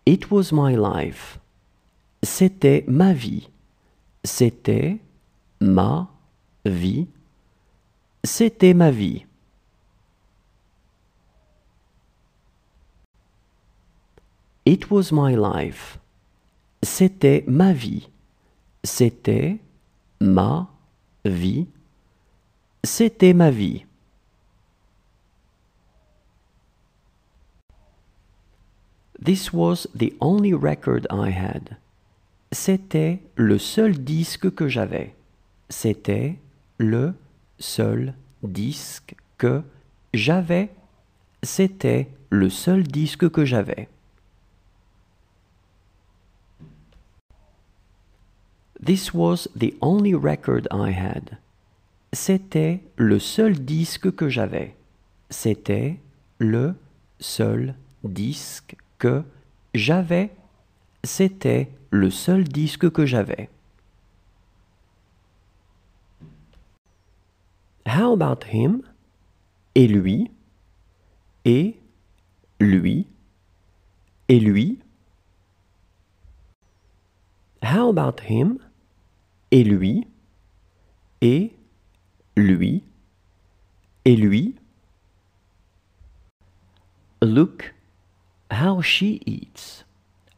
It was my life. C'était ma vie. C'était ma vie. C'était ma vie. It was my life. C'était ma vie. C'était ma vie. C'était ma vie. This was the only record I had. C'était le seul disque que j'avais. C'était le seul disque que j'avais. C'était le seul disque que j'avais. This was the only record I had. C'était le seul disque que j'avais. C'était le seul disque que j'avais. C'était le seul disque que j'avais. How about him? Et lui? Et lui? Et lui? How about him? Et lui? Et lui? Et lui? Look how she eats.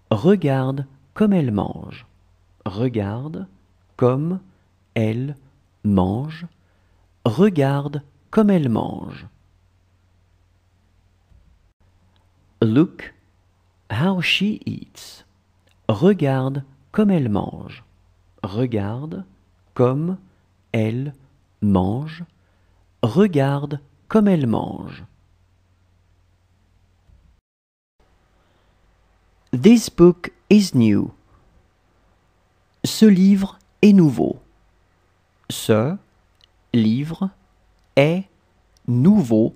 Regarde comme elle mange. Regarde comme elle mange. Regarde comme elle mange. Look how she eats. Regarde comme elle mange. Regarde comme elle mange. Regarde comme elle mange. This book is new. Ce livre est nouveau. Ce livre est nouveau.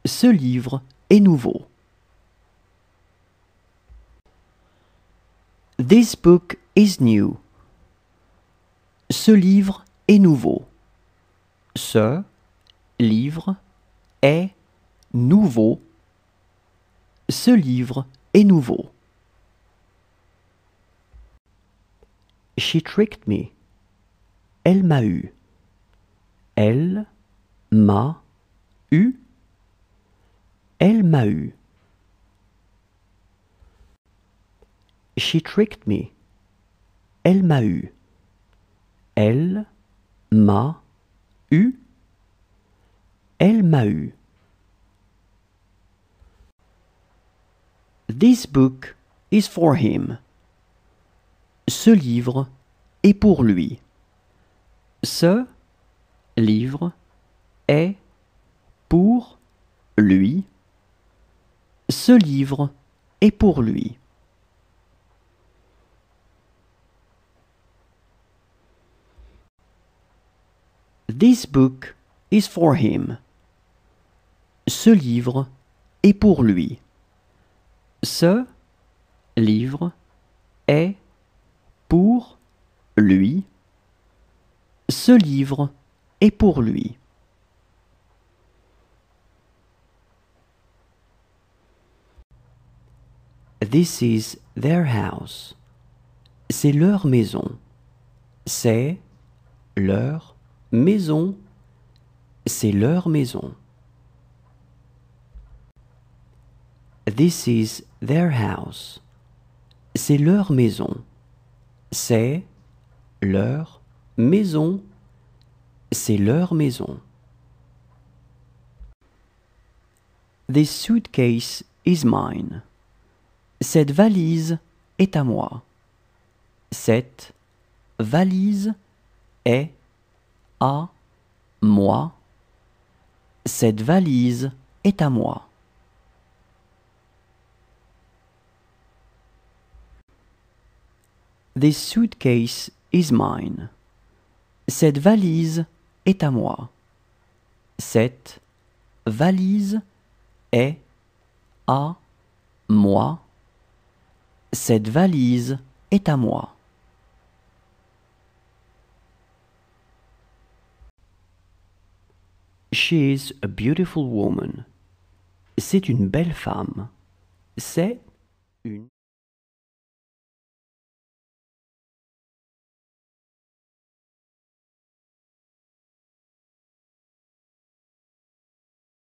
Ce livre est nouveau. This book is new. Ce livre est nouveau. Ce livre est nouveau. Ce livre est nouveau. She tricked me. Elle m'a eu. Elle m'a eu. Elle m'a eu. She tricked me. Elle m'a eu. Elle m'a eu. Elle m'a eu. This book is for him. Ce livre est pour lui. Ce livre est pour lui. Ce livre est pour lui. This book is for him. Ce livre est pour lui. Ce livre est pour lui. Ce livre est pour lui. This is their house. C'est leur maison. C'est leur maison. C'est leur maison. This is their house. C'est leur maison. C'est leur maison. C'est leur maison. This suitcase is mine. Cette valise est à moi. Cette valise est à moi. Cette valise est à moi. This suitcase is mine. Cette valise est à moi. Cette valise est à moi. Cette valise est à moi. She is a beautiful woman. C'est une belle femme. C'est une